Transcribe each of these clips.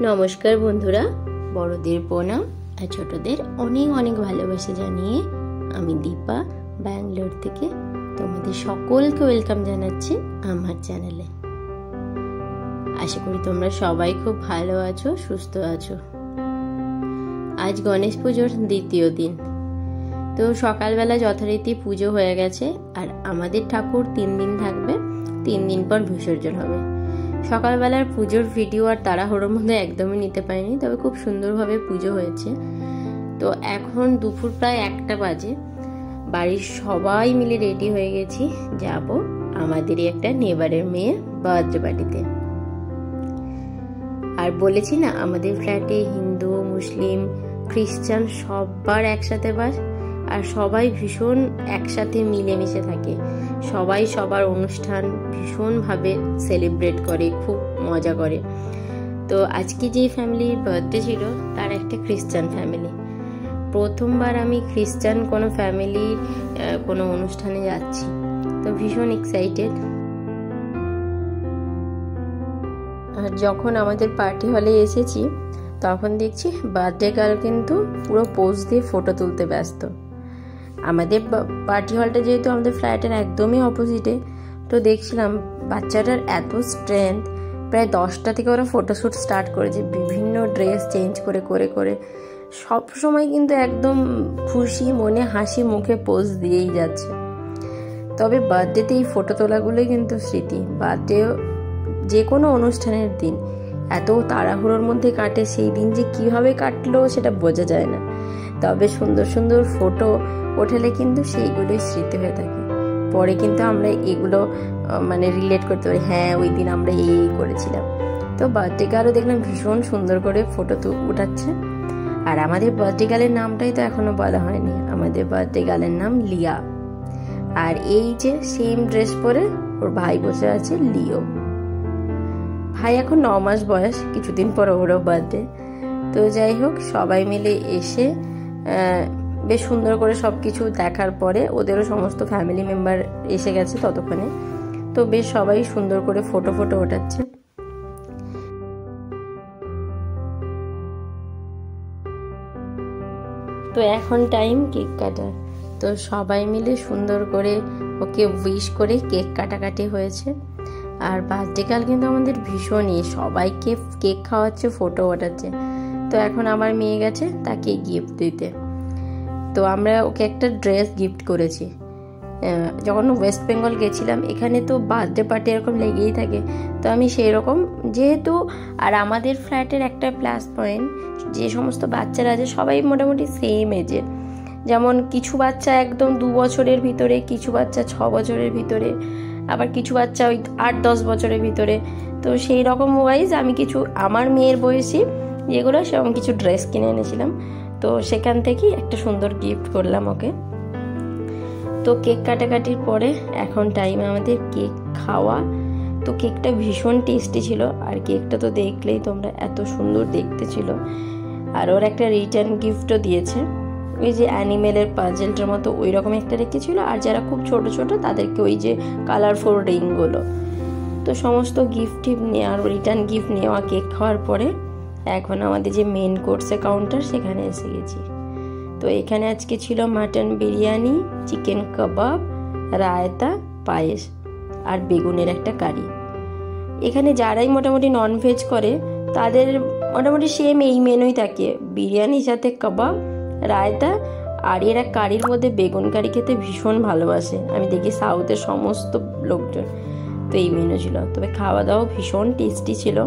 নমস্কার বন্ধুরা, বড়দের প্রণাম আর ছোটদের অনেক অনেক ভালোবাসা জানিয়ে আমি দীপা ব্যাঙ্গালোর থেকে তোমাদের সকলকে ওয়েলকাম জানাচ্ছি আমার চ্যানেলে। আশা করি তোমরা সবাই খুব ভালো আছো, সুস্থ আছো। আজ গণেশ পুজোর দ্বিতীয় দিন। তো সকালবেলা যথারীতি পুজো হয়ে গেছে আর আমাদের ঠাকুর 3 দিন থাকবে, 3 দিন পর বিসর্জন হবে। সকালবেলার পুজোর ভিডিও আর তাড়াহুড়োর মধ্যে একদমই নিতে পারিনি, তবে খুব সুন্দরভাবে পুজো হয়েছে। তো এখন দুপুর প্রায় 1টা বাজে, বাড়ির সবাই মিলে রেডি হয়ে গেছি, যাব আমাদেরই একটা নেবারের মেয়ের বার্থডে পার্টিতে। আর বলেছি না, আমাদের ফ্ল্যাটে হিন্দু, মুসলিম, খ্রিস্টান সবার একসাথে বাস, আর সবাই ভীষণ একসাথে মিলেমিশে থাকে। সবাই সবার অনুষ্ঠান ভীষণভাবে সেলিব্রেট করে, খুব মজা করে। তো আজকে যে ফ্যামিলির বার্থডে ছিল তার একটা খ্রিস্টান ফ্যামিলি। প্রথমবার আমি খ্রিস্টান কোনো ফ্যামিলির কোনো অনুষ্ঠানে যাচ্ছি, তো ভীষণ এক্সাইটেড। আর যখন আমাদের পার্টি হলে এসেছি তখন দেখছি বার্থডে গার্ল কিন্তু পুরো পোজ দিয়ে ফটো তুলতে ব্যস্ত। আমাদের পার্টি হলটা যেহেতু আমাদের ফ্ল্যাটের একদমই অপোজিটে, তো দেখছিলাম বাচ্চাটার এত স্ট্রেংথ, প্রায় 10টা থেকে ওরা ফটোশ্যুট স্টার্ট করেছে, বিভিন্ন ড্রেস চেঞ্জ করে করে করে সব সময় কিন্তু একদম খুশি মনে, হাসি মুখে পোজ দিয়েই যাচ্ছে। তবে বার্থডেতে এই ফটো তোলাগুলোই কিন্তু স্মৃতি। বার্থডে যে কোনো অনুষ্ঠানের দিন এত তাড়াহুড়োর মধ্যে কাটে, সেই দিন যে কিভাবে কাটলো সেটা বোঝা যায় না। তবে সুন্দর সুন্দর ফটো ওঠালে কিন্তু সেইগুলোই স্মৃতি হয়ে থাকে। পরে কিন্তু আমরা এগুলো রিলেট করতে পারি, হ্যাঁ ওই দিন আমরা এই করেছিলাম। তো বার্থডে গার্লও দেখলাম ভীষণ সুন্দর করে ফটো উঠাচ্ছে। আর আমাদের বার্থডে গার্লের নামটাই তো এখনো বলা হয়নি। আমাদের বার্থডে গার্লের নাম লিয়া। আর এই যে সেম ড্রেস পরে ওর ভাই বসে আছে, লিও। ভাই এখন 9 মাস বয়স, কিছুদিন পর ওরও বার্থডে। তো যাই হোক, সবাই মিলে এসে বেশ সুন্দর করে সবকিছু দেখার পরে ওদেরও সমস্ত ফ্যামিলি মেম্বার এসে গেছে ততক্ষণে। তো বেশ সবাই সুন্দর করে ফটো ওঠাচ্ছে। তো এখন টাইম কেক কাটার। তো সবাই মিলে সুন্দর করে ওকে উইশ করে কেক কাটাকাটি হয়েছে। আর বার্থডে গার্ল কিন্তু আমাদের ভীষণই, সবাইকে কেক খাওয়াচ্ছে, ফটো ওঠাচ্ছে। তো এখন আমার মেয়ে গেছে তাকে গিফট দিতে। তো আমরা ওকে একটা ড্রেস গিফট করেছি। যখন ওয়েস্ট বেঙ্গল গেছিলাম, এখানে তো বার্থডে পার্টি এরকম লেগেই থাকে। তো আমি সেই রকম, যেহেতু আর আমাদের ফ্ল্যাটের একটা প্লাস পয়েন্ট, যে সমস্ত বাচ্চারা আছে সবাই মোটামুটি সেম এজের। যেমন কিছু বাচ্চা একদম 2 বছরের ভিতরে, কিছু বাচ্চা 6 বছরের ভিতরে, আবার কিছু বাচ্চা ওই 8-10 বছরের ভিতরে। তো সেই রকম ওয়াইজ আমি কিছু আমার মেয়ের বয়সী যেগুলো সেরকম কিছু ড্রেস কিনে এনেছিলাম। তো সেখান থেকেই একটা সুন্দর গিফট করলাম ওকে। তো কেক কাটাকাটির পরে এখন টাইম আমাদের কেক খাওয়া। তো কেকটা ভীষণ টেস্টি ছিল, আর কেকটা তো দেখলেই তোমরা, এত সুন্দর দেখতে ছিল। আর ওর একটা রিটার্ন গিফটও দিয়েছে, ওই যে অ্যানিমেলের পাজেলটার মতো ওই রকম একটা রেখেছিল। আর যারা খুব ছোট ছোট তাদেরকে ওই যে কালারফুল রিংগুলো। তো সমস্ত গিফট নেওয়ার, রিটার্ন গিফট নেওয়া, কেক খাওয়ার পরে এখন আমাদের যে মেন কোর্সের কাউন্টার সেখানে এসে গেছি। তো এখানে আজকে ছিল মাটন বিরিয়ানি, চিকেন কাবাব, রায়তা, পায়েস আর বেগুনের একটা কারি। এখানে যারাই মোটামুটি ননভেজ করে তাদের মোটামুটি সেম এই মেনুই থাকে, বিরিয়ানির সাথে কাবাব, রায়তা, আর এরা কারির মধ্যে বেগুন কারি খেতে ভীষণ ভালোবাসে। আমি দেখি সাউথের সমস্ত লোকজন। তো এই মেনু ছিল, তবে খাওয়া দাওয়া ভীষণ টেস্টি ছিল।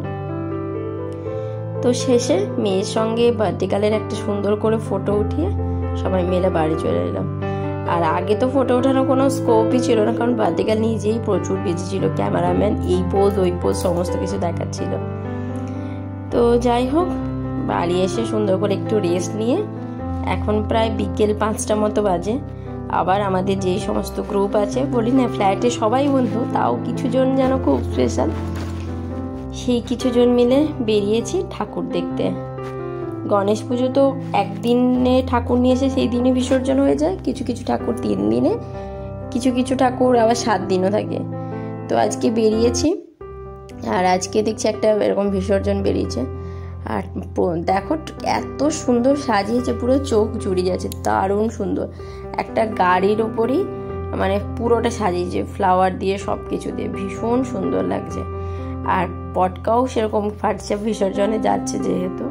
তো শেষে মেয়ের সঙ্গে বার্থডে গার্লের একটা সুন্দর করে ফটো উঠিয়ে সবাই মিলে বাড়ি চলে এলাম। আর আগে তো ফটো ওঠানোর কোনো স্কোপই ছিল না, কারণ বার্থডে গার্ল নিজেই প্রচুর বিজি ছিল, ক্যামেরাম্যান এই পোজ ওই পোজ সমস্ত কিছু দেখাচ্ছিল। তো যাই হোক, বাড়ি এসে সুন্দর করে একটু রেস্ট নিয়ে এখন প্রায় বিকেল 5টা মতো বাজে। আবার আমাদের যেই সমস্ত গ্রুপ আছে, বলি না ফ্ল্যাটে সবাই বন্ধু, তাও কিছুজন যেন খুব স্পেশাল, সেই কিছুজন মিলে বেরিয়েছি ঠাকুর দেখতে। গণেশ পুজো তো একদিনে ঠাকুর নিয়ে এসে সেই দিনে বিসর্জন হয়ে যায়, কিছু কিছু ঠাকুর 3 দিনে, কিছু কিছু ঠাকুর আবার 7 দিনও থাকে। তো আজকে বেরিয়েছি, আর আজকে দেখছি একটা এরকম বিসর্জন বেরিয়েছে। আর দেখো এত সুন্দর সাজিয়েছে, পুরো চোখ জুড়িয়ে যাচ্ছে, দারুণ সুন্দর। একটা গাড়ির ওপরই মানে পুরোটা সাজিয়েছে ফ্লাওয়ার দিয়ে, সব কিছু দিয়ে, ভীষণ সুন্দর লাগছে। আর পটকাও সেরকম ফাটছে, বিসর্জনে যাচ্ছে যেহেতু।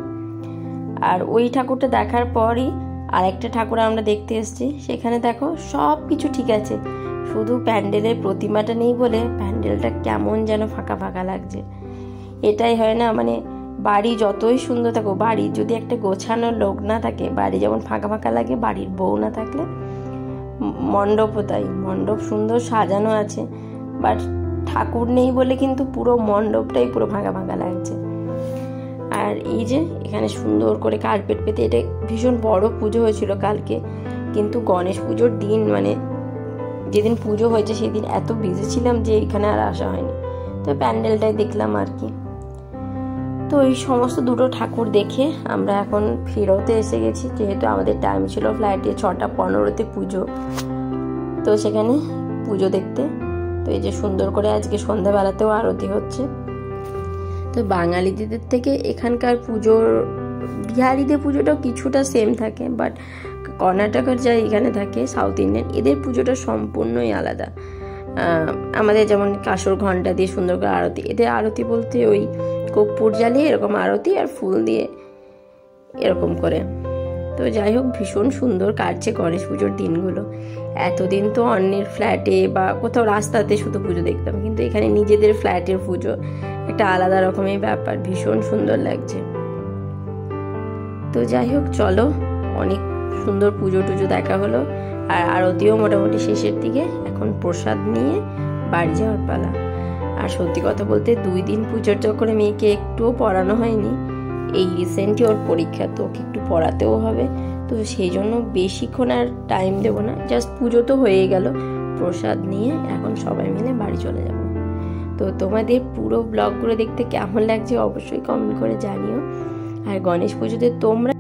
আর ওই ঠাকুরটা দেখার পরই আরেকটা ঠাকুর আমরা দেখতে এসেছি, সেখানে দেখো সব কিছু ঠিক আছে, শুধু প্যান্ডেলের প্রতিমাটা নেই বলে প্যান্ডেলটা কেমন যেন ফাঁকা ফাঁকা লাগছে। এটাই হয় না, মানে বাড়ি যতই সুন্দর থাকো, বাড়ির যদি একটা গোছানো লোক না থাকে, বাড়ি যেমন ফাঁকা ফাঁকা লাগে, বাড়ির বউ না থাকলে। মণ্ডপও তাই, মণ্ডপ সুন্দর সাজানো আছে, বাট ঠাকুর নেই বলে কিন্তু পুরো মণ্ডপটাই পুরো ফাঁকা ফাঁকা লাগছে। আর এই যে এখানে সুন্দর করে কার্পেট পেতে, এটা ভীষণ বড় পুজো হয়েছিল কালকে, কিন্তু গণেশ পুজোর দিন মানে যেদিন পুজো হয়েছে সেদিন এত বিজি ছিলাম যে এখানে আর আসা হয়নি, তো প্যান্ডেলটাই দেখলাম আর কি। তো এই সমস্ত দুটো ঠাকুর দেখে আমরা এখন ফেরতে এসে গেছি, যেহেতু আমাদের টাইম ছিল ফ্লাইটে 6:15 পুজো, তো সেখানে পুজো দেখতে। তো এই যে সুন্দর করে আজকে সন্ধ্যাবেলাতেও আরতি হচ্ছে। তো বাঙালিদের থেকে এখানকার পুজোর, বিহারিদের পুজোটাও কিছুটা সেম থাকে, বাট কর্ণাটকের যা এখানে থাকে সাউথ ইন্ডিয়ান, এদের পুজোটা সম্পূর্ণই আলাদা। আমাদের যেমন কাসর ঘন্টা দিয়ে সুন্দর করে আরতি, এদের আরতি বলতে ওই কর্পূর জ্বালিয়ে এরকম আরতি আর ফুল দিয়ে এরকম করে। তো যাই হোক, ভীষণ সুন্দর কাটছে গণেশ পুজোর দিনগুলো। এতদিন তো অন্যের ফ্ল্যাটে বা কোথাও রাস্তাতে শুধু পুজো দেখতাম, কিন্তু এখানে নিজেদের ফ্ল্যাটের পুজো একটা আলাদা রকমের ব্যাপার, ভীষণ সুন্দর লাগছে। তো যাই হোক, চলো, অনেক সুন্দর পুজো টুজো দেখা হলো, আর আরতিও মোটামুটি শেষের দিকে। এখন প্রসাদ নিয়ে বাড়ি যাওয়ার পালা। আর সত্যি কথা বলতে 2 দিন পুজোর চক্করে মেয়েকে একটুও পড়ানো হয়নি। এই রিসেন্টলি ওর পরীক্ষা, তো ওকে একটু পড়াতেও হবে, তো সেই জন্য বেশিক্ষণ আর টাইম দেবো না, জাস্ট পুজো তো হয়ে গেল, প্রসাদ নিয়ে এখন সবাই মিলে বাড়ি চলে যাব। তো তোমাদের পুরো ব্লগগুলো দেখতে কেমন লাগছে অবশ্যই কমেন্ট করে জানিও। আর গণেশ পুজোতে তোমরা